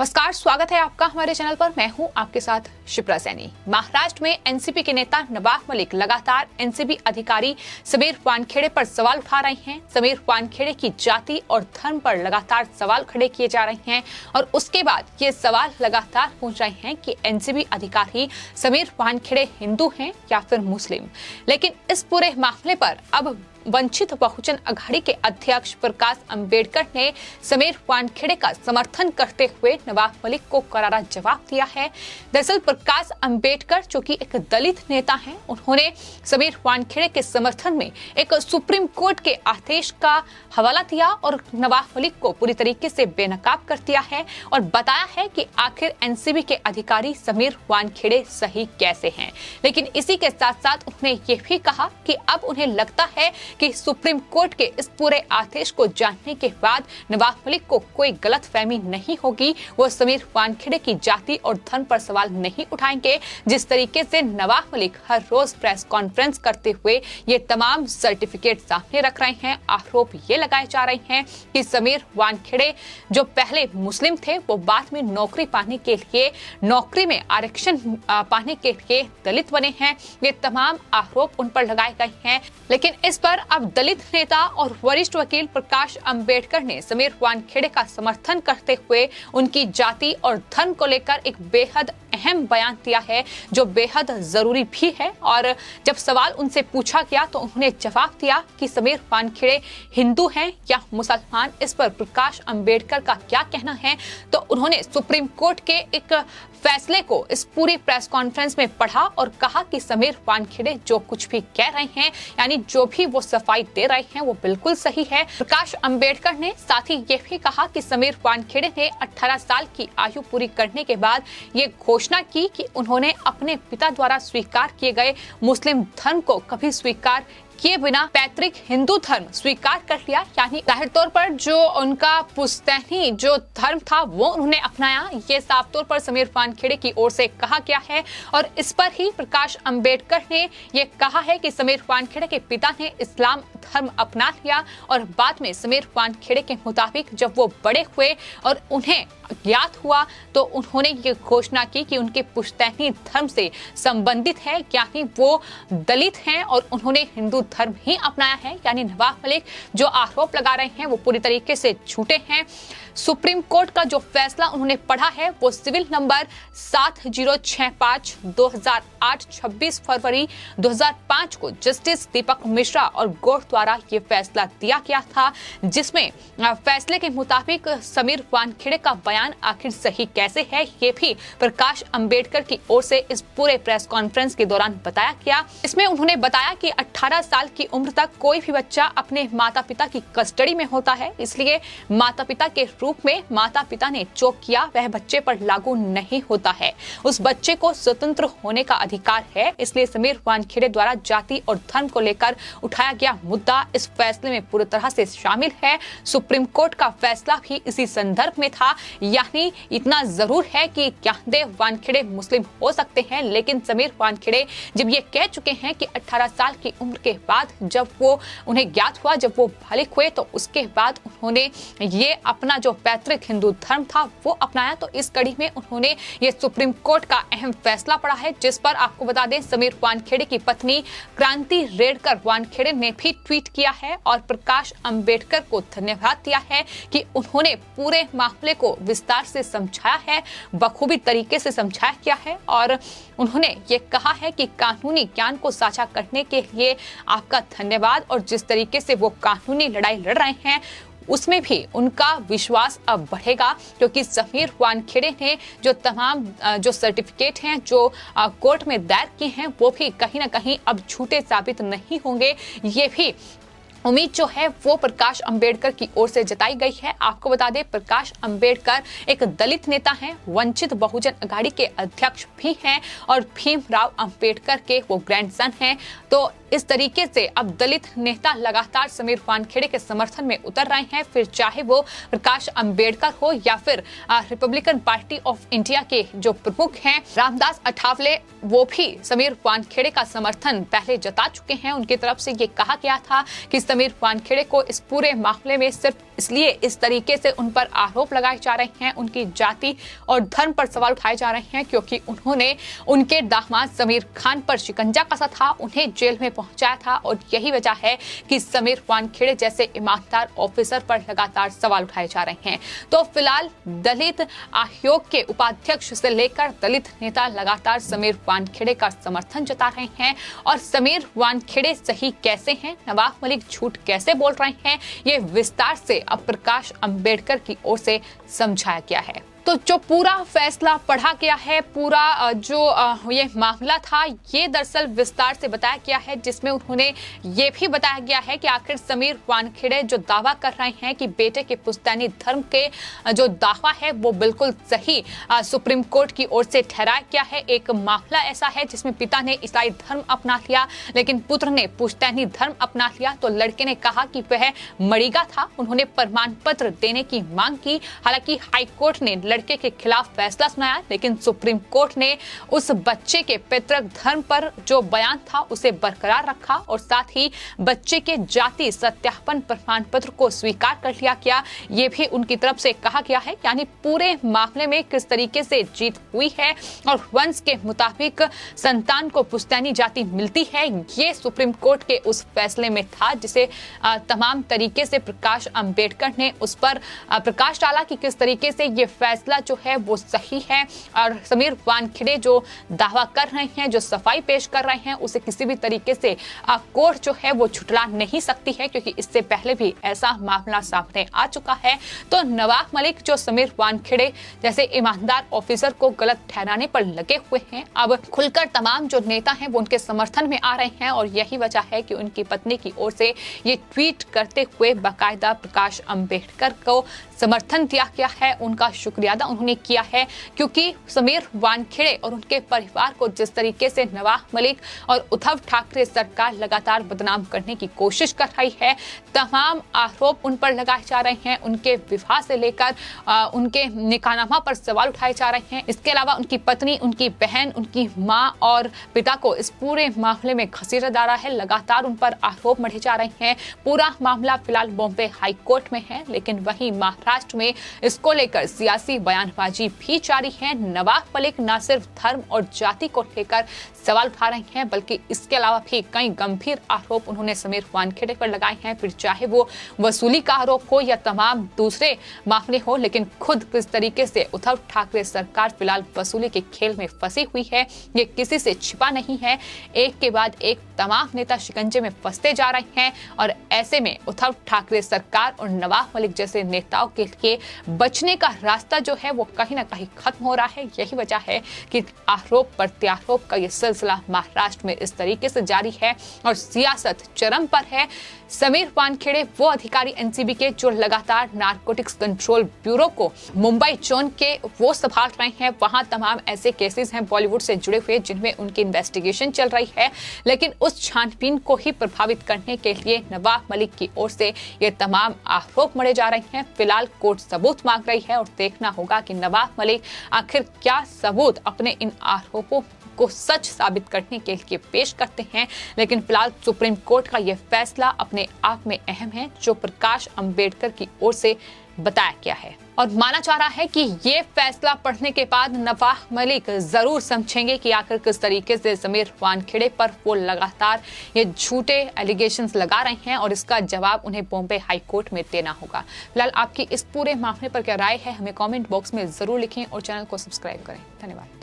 नमस्कार, स्वागत है आपका हमारे चैनल पर। मैं हूं आपके साथ शिप्रा सैनी। महाराष्ट्र में एनसीपी के नेता नवाब मलिक लगातार एनसीबी अधिकारी समीर वानखेड़े पर सवाल उठा रहे हैं। समीर वानखेड़े की जाति और धर्म पर लगातार सवाल खड़े किए जा रहे हैं और उसके बाद ये सवाल लगातार पूछ रहे हैं कि एनसीबी अधिकारी समीर वानखेड़े हिंदू हैं या फिर मुस्लिम। लेकिन इस पूरे मामले पर अब वंचित बहुजन अघाड़ी के अध्यक्ष प्रकाश अंबेडकर ने समीर वानखेड़े का समर्थन करते हुए नवाब मलिक को करारा जवाब दिया है। दरअसल प्रकाश अंबेडकर जो कि एक दलित नेता हैं, उन्होंने समीर वानखेड़े के समर्थन में एक सुप्रीम कोर्ट के आदेश का हवाला दिया और नवाब मलिक को पूरी तरीके से बेनकाब कर दिया है और बताया है कि आखिर एनसीबी के अधिकारी समीर वानखेड़े सही कैसे हैं। लेकिन इसी के साथ साथ उन्होंने ये भी कहा कि अब उन्हें लगता है कि सुप्रीम कोर्ट के इस पूरे आदेश को जानने के बाद नवाब मलिक को कोई गलतफहमी नहीं होगी। वो समीर वानखेड़े की जाति और धर्म पर सवाल नहीं उठाएंगे। जिस तरीके से नवाब मलिक हर रोज प्रेस कॉन्फ्रेंस करते हुए ये तमाम सर्टिफिकेट सामने रख रहे हैं, आरोप ये लगाए जा रहे हैं कि समीर वानखेड़े जो पहले मुस्लिम थे वो बाद में नौकरी पाने के लिए, नौकरी में आरक्षण पाने के लिए दलित बने हैं। ये तमाम आरोप उन पर लगाए गए हैं। लेकिन इस पर अब दलित नेता और वरिष्ठ वकील प्रकाश अंबेडकर ने समीर वानखेड़े का समर्थन करते हुए उनकी जाति और धर्म को लेकर एक बेहद अहम बयान दिया है, जो बेहद जरूरी भी है। और जब सवाल उनसे पूछा गया तो उन्होंने जवाब दिया कि समीर वानखेड़े हिंदू हैं या मुसलमान। इस पर प्रकाश अंबेडकर का क्या कहना है, तो उन्होंने सुप्रीम कोर्ट के एक फैसले को इस पूरी प्रेस कॉन्फ्रेंस में पढ़ा और कहा कि समीर वानखेड़े जो कुछ भी कह रहे हैं, यानी जो भी वो सफाई दे रहे हैं, वो बिल्कुल सही है। प्रकाश अंबेडकर ने साथ ही ये भी कहा कि समीर वानखेड़े ने 18 साल की आयु पूरी करने के बाद ये घोषणा की कि उन्होंने अपने पिता द्वारा स्वीकार किए गए मुस्लिम धर्म को कभी स्वीकार किए बिना पैतृक हिंदू धर्म स्वीकार कर लिया। यानी जाहिर तौर पर जो उनका पुश्तैनी जो धर्म था वो उन्होंने अपनाया। ये साफ तौर पर समीर वानखेड़े की ओर से कहा गया है और इस पर ही प्रकाश अंबेडकर ने ये कहा है कि समीर वानखेड़े के पिता ने इस्लाम धर्म अपना लिया और बाद में समीर वानखेड़े के मुताबिक जब वो बड़े हुए और उन्हें ज्ञात हुआ तो उन्होंने ये घोषणा की कि उनके पुश्तैनी धर्म से संबंधित है, यानी वो दलित हैं और उन्होंने हिंदू धर्म ही अपनाया है। यानी नवाब मलिक जो आरोप लगा रहे हैं वो पूरी तरीके से झूठे हैं। सुप्रीम कोर्ट का जो फैसला उन्होंने पढ़ा है वो सिविल नंबर 7065 2008 26 फरवरी 2005 को जस्टिस दीपक मिश्रा और गौर द्वारा ये फैसला दिया गया था, जिसमें फैसले के मुताबिक समीर वानखेड़े का बयान आखिर सही कैसे है ये भी प्रकाश अंबेडकर की ओर से इस पूरे प्रेस कॉन्फ्रेंस के दौरान बताया गया। इसमें उन्होंने बताया कि 18 साल की उम्र तक कोई भी बच्चा अपने माता पिता की कस्टडी में होता है, इसलिए माता पिता के रूप में माता पिता ने जो किया वह बच्चे पर लागू नहीं होता है। उस बच्चे को स्वतंत्र होने का अधिकार है। इसलिए समीर वानखेड़े द्वारा जाति और धर्म को लेकर उठाया गया मुद्दा इस फैसले में पूरी तरह से शामिल है। सुप्रीम कोर्ट का फैसला भी इसी संदर्भ में था। यानी इतना जरूर है कि ज्ञानदेव वानखेड़े मुस्लिम हो सकते हैं, लेकिन समीर वानखेड़े जब ये कह चुके हैं कि 18 साल की उम्र के बाद जब वो उन्हें ज्ञात हुआ, जब वो बालिग हुए, तो उसके बाद उन्होंने ये अपना जो पैतृक हिंदू धर्म था वो अपनाया। तो इस कड़ी में उन्होंने ये सुप्रीम कोर्ट का अहम फैसला पढ़ा है, जिस पर आपको बता दें समीर वानखेड़े की पत्नी क्रांति रेडकर वानखेड़े ने भी ट्वीट किया है और प्रकाश अंबेडकर को धन्यवाद दिया है कि उन्होंने पूरे मामले को विस्तार से समझाया है, बखूबी तरीके से समझाया गया है। और उन्होंने ये कहा है कि कानूनी ज्ञान को साझा करने के लिए आपका धन्यवाद और जिस तरीके से वो कानूनी लड़ाई लड़ रहे हैं उसमें भी उनका विश्वास अब बढ़ेगा, क्योंकि समीर वानखेड़े ने जो तमाम जो सर्टिफिकेट हैं जो कोर्ट में दायर किए हैं वो भी कहीं ना कहीं अब झूठे साबित नहीं होंगे। ये भी उम्मीद जो है वो प्रकाश अंबेडकर की ओर से जताई गई है। आपको बता दें प्रकाश अंबेडकर एक दलित नेता हैं, वंचित बहुजन अघाड़ी के अध्यक्ष भी हैं और भीमराव अंबेडकर के वो ग्रैंडसन हैं। तो इस तरीके से अब दलित नेता लगातार समीर वानखेड़े के समर्थन में उतर रहे हैं, फिर चाहे वो प्रकाश अंबेडकर हो या फिर रिपब्लिकन पार्टी ऑफ इंडिया के जो प्रमुख हैं रामदास अठावले, वो भी समीर वानखेड़े का समर्थन पहले जता चुके हैं। उनकी तरफ से ये कहा गया था कि समीर वानखेड़े को इस पूरे मामले में सिर्फ इसलिए इस तरीके से उन पर आरोप लगाए जा रहे हैं, उनकी जाति और धर्म पर सवाल उठाए जा रहे हैं, क्योंकि उन्होंने उनके दामाद समीर खान पर शिकंजा कसा था, उन्हें जेल में पहुंचाया था और यही वजह है कि समीर वानखेड़े जैसे ईमानदार ऑफिसर पर लगातार सवाल उठाए जा रहे हैं। तो फिलहाल दलित आयोग के उपाध्यक्ष से लेकर दलित नेता लगातार समीर वानखेड़े का समर्थन जता रहे हैं और समीर वानखेड़े सही कैसे हैं, नवाब मलिक झूठ कैसे बोल रहे हैं, ये विस्तार से अब प्रकाश अंबेडकर की ओर से समझाया गया है। तो जो पूरा फैसला पढ़ा गया है, पूरा जो ये मामला था, ये दरअसल विस्तार से बताया गया है, जिसमें उन्होंने ये भी बताया गया है कि आखिर समीर वानखेड़े जो दावा कर रहे हैं कि बेटे के पुश्तैनी धर्म के जो दावा है वो बिल्कुल सही सुप्रीम कोर्ट की ओर से ठहराया गया है। एक मामला ऐसा है जिसमें पिता ने ईसाई धर्म अपना लिया लेकिन पुत्र ने पुश्तैनी धर्म अपना लिया, तो लड़के ने कहा कि वह मड़ीगा था। उन्होंने प्रमाण पत्र देने की मांग की। हालांकि हाईकोर्ट ने लड़के के खिलाफ फैसला सुनाया, लेकिन सुप्रीम कोर्ट ने उस बच्चे के पितृक धर्म पर जो बयान था उसे बरकरार रखा और साथ ही बच्चे के जाति सत्यापन प्रमाण पत्र को स्वीकार कर लिया गया। ये भी उनकी तरफ से कहा गया है, यानी पूरे मामले में किस तरीके से जीत हुई है और वंश के मुताबिक संतान को पुश्तैनी जाति मिलती है, ये सुप्रीम कोर्ट के उस फैसले में था, जिसे तमाम तरीके से प्रकाश अंबेडकर ने उस पर प्रकाश डाला कि किस तरीके से ये फैसला जो है वो सही है और समीर वानखेड़े जो दावा कर रहे हैं, जो सफाई पेश कर रहे हैं, उसे किसी भी तरीके से कोर्ट जो है वो झुठला नहीं सकती है, क्योंकि इससे पहले भी ऐसा मामला सामने आ चुका है। तो नवाब मलिक जो समीर वानखेड़े जैसे ईमानदार ऑफिसर को गलत ठहराने पर लगे हुए हैं, अब खुलकर तमाम जो नेता हैं वो उनके समर्थन में आ रहे हैं और यही वजह है कि उनकी पत्नी की ओर से ये ट्वीट करते हुए बाकायदा प्रकाश अंबेडकर को समर्थन दिया गया है। उनका शुक्रिया अदा उन्होंने किया है, क्योंकि समीर वानखेड़े और उनके परिवार को जिस तरीके से नवाब मलिक और उद्धव ठाकरे सरकार लगातार बदनाम करने की कोशिश कर रही है, तमाम आरोप उन पर लगाए जा रहे हैं, उनके विवाह से लेकर उनके निकाहनामा पर सवाल उठाए जा रहे हैं। इसके अलावा उनकी पत्नी, उनकी बहन, उनकी मां और पिता को इस पूरे मामले में घसीटा जा रहा है, लगातार उन पर आरोप मढ़े जा रहे हैं। पूरा मामला फिलहाल बॉम्बे हाई कोर्ट में है, लेकिन वहीं महाराष्ट्र में इसको लेकर सियासी बयानबाजी भी जारी है। नवाब मलिक न सिर्फ धर्म और जाति को लेकर सवाल उठा रहे हैं, बल्कि इसके अलावा भी कई गंभीर आरोप उन्होंने समीर वानखेड़े पर लगाए हैं, फिर चाहे वो वसूली का आरोप हो या तमाम दूसरे मामले हो। लेकिन खुद किस तरीके से उद्धव ठाकरे सरकार फिलहाल वसूली के खेल में फंसी हुई है, ये किसी से छिपा नहीं है। एक के बाद एक तमाम नेता शिकंजे में फंसते जा रहे हैं और ऐसे में उद्धव ठाकरे सरकार और नवाब मलिक जैसे नेताओं के लिए बचने का रास्ता जो है वो कहीं ना कहीं खत्म हो रहा है। यही वजह है कि आरोप प्रत्यारोप का ये सिलसिला महाराष्ट्र में इस तरीके से जारी है और सियासत चरम पर है। समीर वानखेड़े वो अधिकारी एनसीबी के जो लगातार नारकोटिक्स कंट्रोल ब्यूरो को मुंबई जोन के वो संभाल रहे हैं। वहां तमाम ऐसे केसेस हैं बॉलीवुड से जुड़े हुए जिनमें उनकी इन्वेस्टिगेशन चल रही है, लेकिन उस छानबीन को ही प्रभावित करने के लिए नवाब मलिक की ओर से ये तमाम आरोप मढ़े जा रहे हैं। फिलहाल कोर्ट सबूत मांग रही है और देखना होगा कि नवाब मलिक आखिर क्या सबूत अपने इन आरोपों को सच साबित करने के लिए पेश करते हैं। लेकिन फिलहाल सुप्रीम कोर्ट का यह फैसला अपने आप में अहम है, जो प्रकाश अंबेडकर की ओर से बताया गया है और माना जा रहा है कि ये फैसला पढ़ने के बाद नवाब मलिक जरूर समझेंगे कि आखिर किस तरीके से समीर वानखेड़े पर वो लगातार ये झूठे एलिगेशंस लगा रहे हैं और इसका जवाब उन्हें बॉम्बे हाई कोर्ट में देना होगा। फिलहाल आपकी इस पूरे मामले पर क्या राय है, हमें कमेंट बॉक्स में जरूर लिखें और चैनल को सब्सक्राइब करें। धन्यवाद।